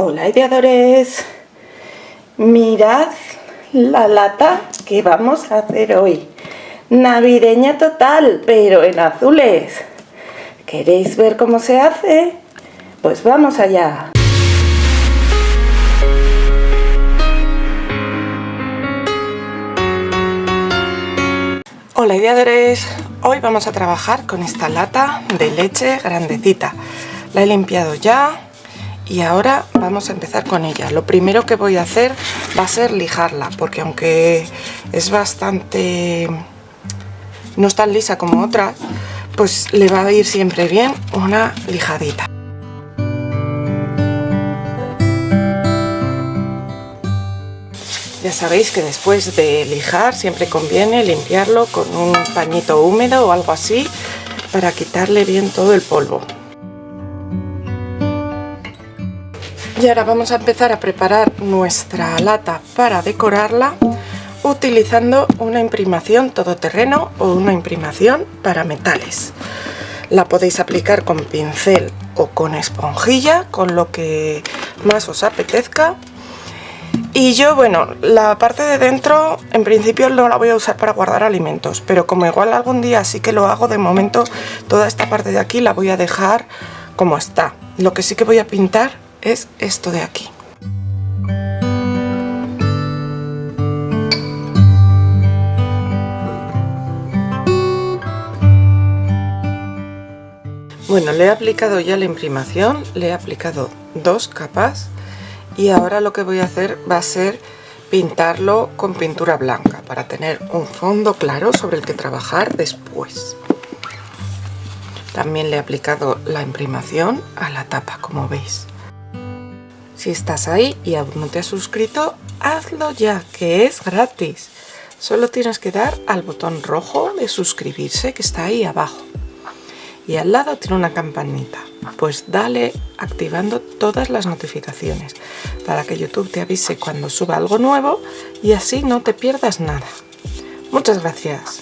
Hola ideadores, mirad la lata que vamos a hacer hoy, navideña total, pero en azules. ¿Queréis ver cómo se hace? Pues vamos allá. Hola ideadores, hoy vamos a trabajar con esta lata de leche grandecita. La he limpiado ya y ahora vamos a empezar con ella. Lo primero que voy a hacer va a ser lijarla, porque aunque es bastante, no es tan lisa como otras, pues le va a ir siempre bien una lijadita. Ya sabéis que después de lijar siempre conviene limpiarlo con un pañito húmedo o algo así para quitarle bien todo el polvo. Y ahora vamos a empezar a preparar nuestra lata para decorarla utilizando una imprimación todoterreno o una imprimación para metales. La podéis aplicar con pincel o con esponjilla, con lo que más os apetezca. Y yo, bueno, la parte de dentro en principio no la voy a usar para guardar alimentos, pero como igual algún día sí que lo hago, de momento toda esta parte de aquí la voy a dejar como está. Lo que sí que voy a pintar es esto de aquí. Bueno, le he aplicado ya la imprimación, le he aplicado 2 capas y ahora lo que voy a hacer va a ser pintarlo con pintura blanca para tener un fondo claro sobre el que trabajar después. También le he aplicado la imprimación a la tapa, como veis. Si estás ahí y aún no te has suscrito, hazlo ya, que es gratis. Solo tienes que dar al botón rojo de suscribirse que está ahí abajo. Y al lado tiene una campanita. Pues dale activando todas las notificaciones para que YouTube te avise cuando suba algo nuevo y así no te pierdas nada. Muchas gracias.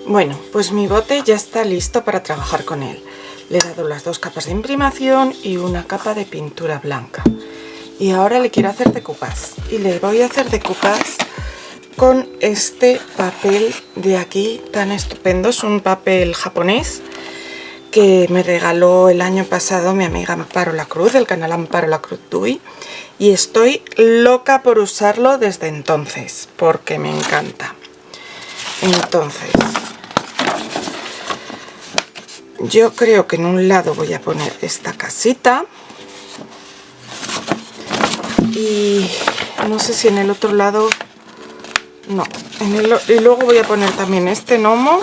Bueno, pues mi bote ya está listo para trabajar con él. Le he dado las 2 capas de imprimación y una capa de pintura blanca. Y ahora le quiero hacer decoupage. Y le voy a hacer decoupage con este papel de aquí tan estupendo. Es un papel japonés que me regaló el año pasado mi amiga Amparo La Cruz, del canal Amparo La Cruz Tui. Y estoy loca por usarlo desde entonces, porque me encanta. Entonces, yo creo que en un lado voy a poner esta casita y no sé si en el otro lado, no, y luego voy a poner también este gnomo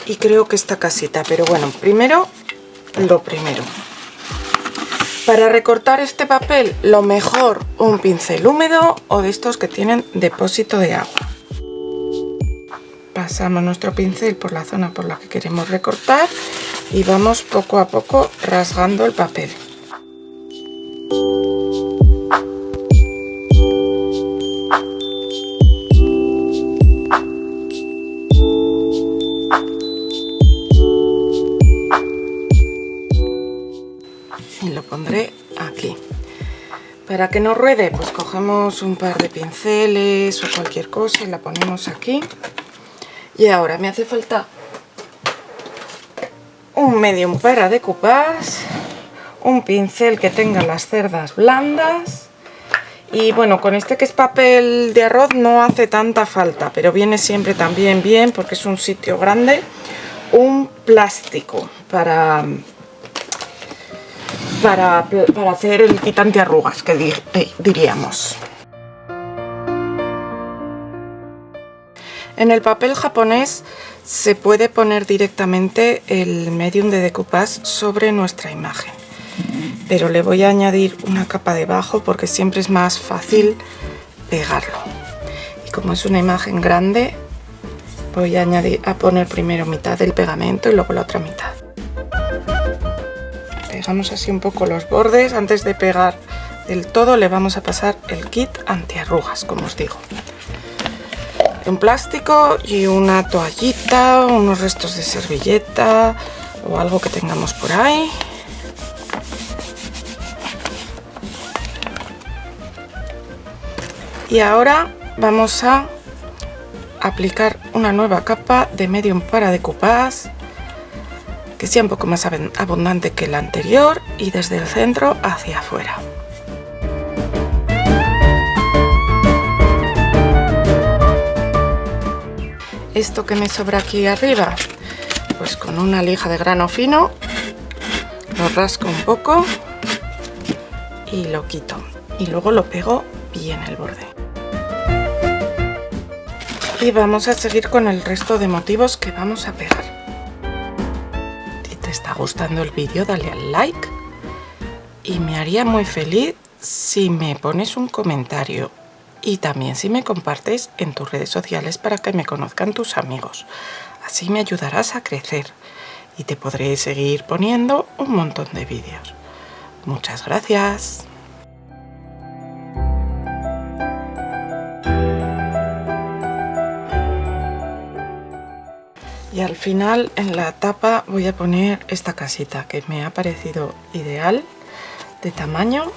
y creo que esta casita, pero bueno, primero lo primero. Para recortar este papel, lo mejor un pincel húmedo o de estos que tienen depósito de agua. Pasamos nuestro pincel por la zona por la que queremos recortar y vamos poco a poco rasgando el papel. Y lo pondré aquí. Para que no ruede, pues cogemos un par de pinceles o cualquier cosa y la ponemos aquí. Y ahora me hace falta un medium para decoupage, un pincel que tenga las cerdas blandas y bueno, con este que es papel de arroz no hace tanta falta, pero viene siempre también bien porque es un sitio grande, un plástico para hacer el quitante arrugas, que diríamos. En el papel japonés se puede poner directamente el medium de decoupage sobre nuestra imagen, pero le voy a añadir una capa debajo porque siempre es más fácil pegarlo. Y como es una imagen grande, voy a poner primero mitad del pegamento y luego la otra mitad. Pegamos así un poco los bordes. Antes de pegar del todo le vamos a pasar el kit antiarrugas, como os digo. Un plástico y una toallita, unos restos de servilleta o algo que tengamos por ahí. Y ahora vamos a aplicar una nueva capa de medium para decoupage, que sea un poco más abundante que la anterior, y desde el centro hacia afuera. Esto que me sobra aquí arriba, pues con una lija de grano fino lo rasco un poco y lo quito, y luego lo pego bien el borde. Y vamos a seguir con el resto de motivos que vamos a pegar. Si te está gustando el vídeo, dale al like, y me haría muy feliz si me pones un comentario, y también si me compartes en tus redes sociales para que me conozcan tus amigos. Así me ayudarás a crecer y te podré seguir poniendo un montón de vídeos. Muchas gracias. Y al final, en la tapa, voy a poner esta casita que me ha parecido ideal de tamaño.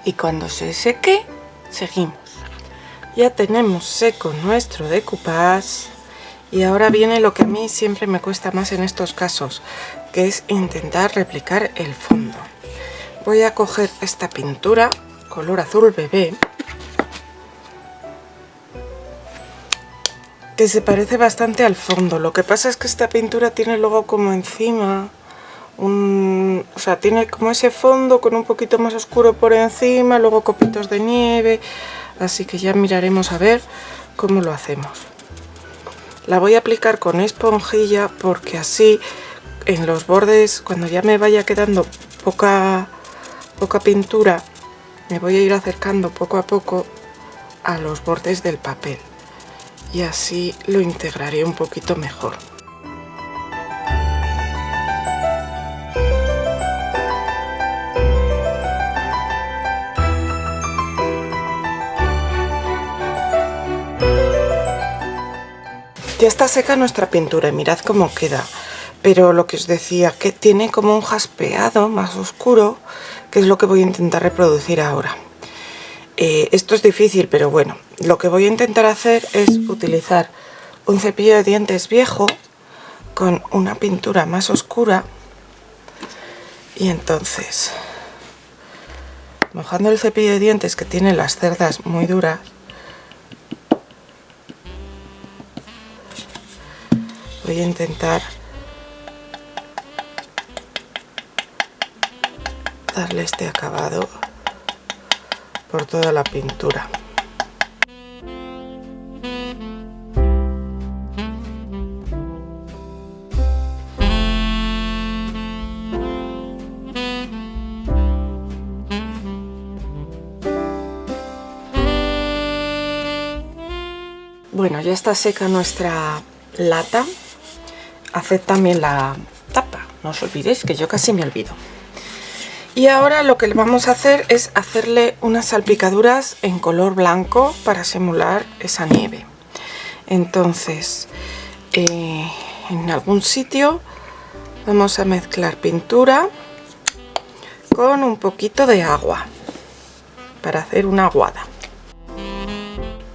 Y cuando se seque, seguimos. Ya tenemos seco nuestro decoupage, y ahora viene lo que a mí siempre me cuesta más en estos casos, que es intentar replicar el fondo. Voy a coger esta pintura color azul bebé, que se parece bastante al fondo. Lo que pasa es que esta pintura tiene luego como encima o sea, tiene como ese fondo con un poquito más oscuro por encima, luego copitos de nieve, así que ya miraremos a ver cómo lo hacemos. La voy a aplicar con esponjilla porque así en los bordes, cuando ya me vaya quedando poca pintura, me voy a ir acercando poco a poco a los bordes del papel, y así lo integraré un poquito mejor. Ya está seca nuestra pintura y mirad cómo queda, pero lo que os decía, que tiene como un jaspeado más oscuro, que es lo que voy a intentar reproducir ahora. Esto es difícil, pero bueno, lo que voy a intentar hacer es utilizar un cepillo de dientes viejo con una pintura más oscura, y entonces, mojando el cepillo de dientes, que tiene las cerdas muy duras, voy a intentar darle este acabado por toda la pintura. Bueno, ya está seca nuestra lata. Haced también la tapa, no os olvidéis, que yo casi me olvido. Y ahora lo que vamos a hacer es hacerle unas salpicaduras en color blanco para simular esa nieve. Entonces, en algún sitio vamos a mezclar pintura con un poquito de agua para hacer una aguada.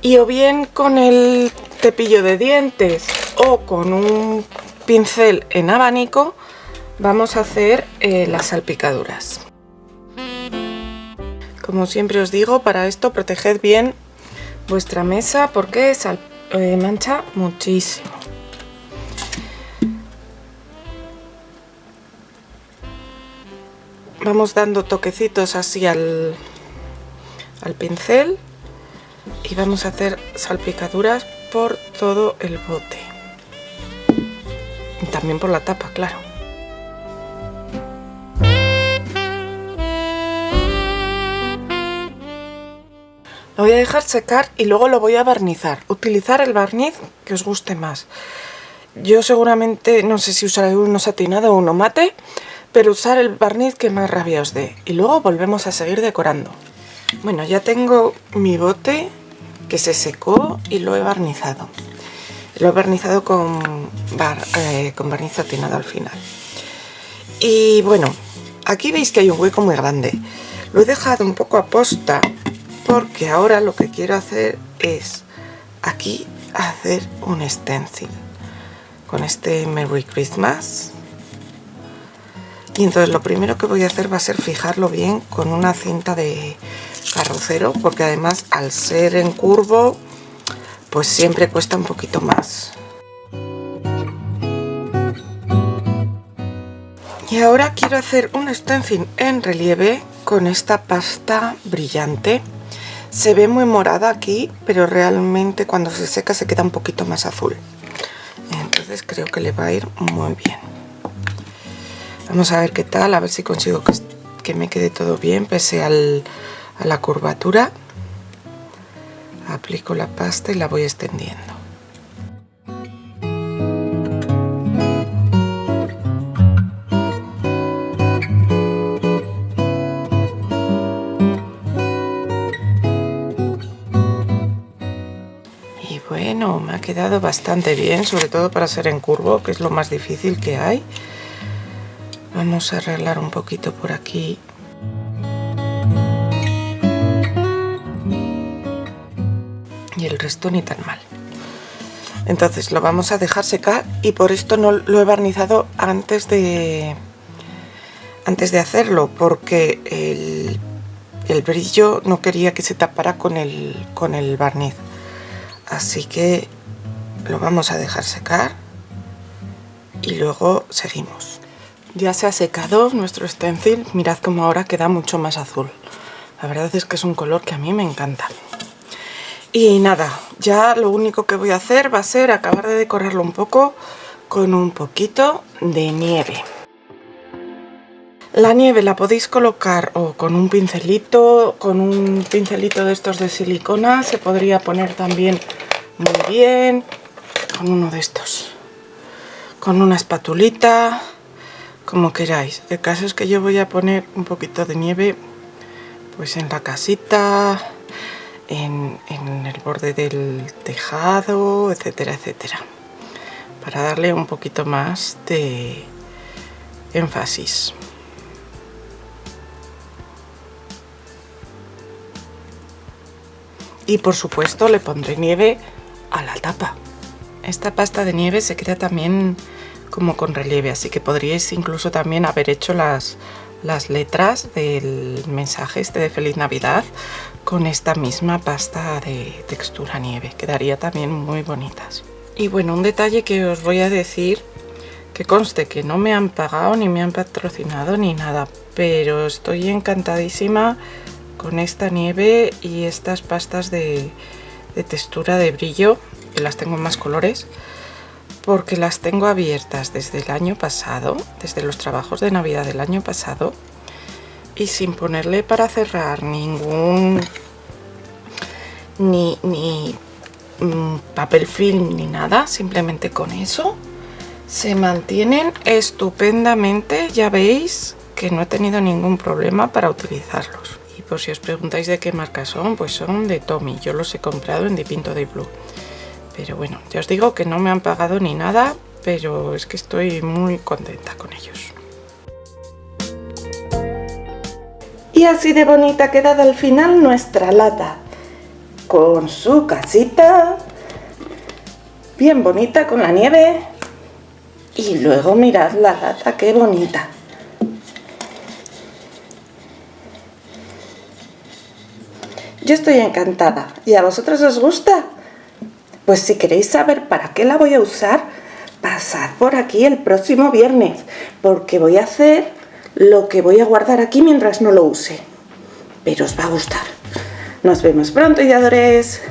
Y o bien con el cepillo de dientes o con un pincel en abanico vamos a hacer las salpicaduras. Como siempre os digo, para esto proteged bien vuestra mesa porque mancha muchísimo. Vamos dando toquecitos así al pincel y vamos a hacer salpicaduras por todo el bote. Y también por la tapa, claro. Lo voy a dejar secar y luego lo voy a barnizar. Utilizar el barniz que os guste más. Yo seguramente, no sé si usaré uno satinado o uno mate, pero usar el barniz que más rabia os dé. Y luego volvemos a seguir decorando. Bueno, ya tengo mi bote que se secó y lo he barnizado. Lo he barnizado con barniz satinado al final. Y bueno, aquí veis que hay un hueco muy grande. Lo he dejado un poco a posta porque ahora lo que quiero hacer es aquí hacer un stencil con este Merry Christmas. Y entonces lo primero que voy a hacer va a ser fijarlo bien con una cinta de carrocero, porque además al ser en curvo pues siempre cuesta un poquito más. Y ahora quiero hacer un stencil en relieve con esta pasta brillante. Se ve muy morada aquí, pero realmente cuando se seca se queda un poquito más azul. Entonces creo que le va a ir muy bien. Vamos a ver qué tal, a ver si consigo que me quede todo bien pese a la curvatura. Aplico la pasta y la voy extendiendo. Y bueno, me ha quedado bastante bien, sobre todo para ser en curvo, que es lo más difícil que hay. Vamos a arreglar un poquito por aquí. Y el resto ni tan mal. Entonces lo vamos a dejar secar y por esto no lo he barnizado antes de hacerlo, porque el brillo no quería que se tapara con el barniz. Así que lo vamos a dejar secar y luego seguimos. Ya se ha secado nuestro stencil, mirad cómo ahora queda mucho más azul. La verdad es que es un color que a mí me encanta. Y nada, ya lo único que voy a hacer va a ser acabar de decorarlo un poco con un poquito de nieve. La nieve la podéis colocar o con un pincelito de estos de silicona, se podría poner también muy bien con uno de estos, con una espatulita, como queráis. El caso es que yo voy a poner un poquito de nieve pues en la casita, en el borde del tejado, etcétera, etcétera, para darle un poquito más de énfasis. Y por supuesto le pondré nieve a la tapa. Esta pasta de nieve se crea también como con relieve, así que podríais incluso también haber hecho las letras del mensaje este de Feliz Navidad con esta misma pasta de textura nieve, quedaría también muy bonitas. Y bueno, un detalle que os voy a decir, que conste que no me han pagado ni me han patrocinado ni nada, pero estoy encantadísima con esta nieve y estas pastas de textura de brillo, que las tengo en más colores, porque las tengo abiertas desde el año pasado, desde los trabajos de Navidad del año pasado, y sin ponerle para cerrar ningún ni papel film ni nada, simplemente con eso se mantienen estupendamente. Ya veis que no he tenido ningún problema para utilizarlos. Y por si os preguntáis de qué marca son, pues son de Tommy. Yo los he comprado en Dipinto Dei Blu. Pero bueno, ya os digo que no me han pagado ni nada, pero es que estoy muy contenta con ellos. Y así de bonita ha quedado al final nuestra lata, con su casita, bien bonita con la nieve. Y luego mirad la lata, qué bonita. Yo estoy encantada. ¿Y a vosotros os gusta? Pues si queréis saber para qué la voy a usar, pasad por aquí el próximo viernes, porque voy a hacer lo que voy a guardar aquí mientras no lo use. Pero os va a gustar. Nos vemos pronto, ideadores.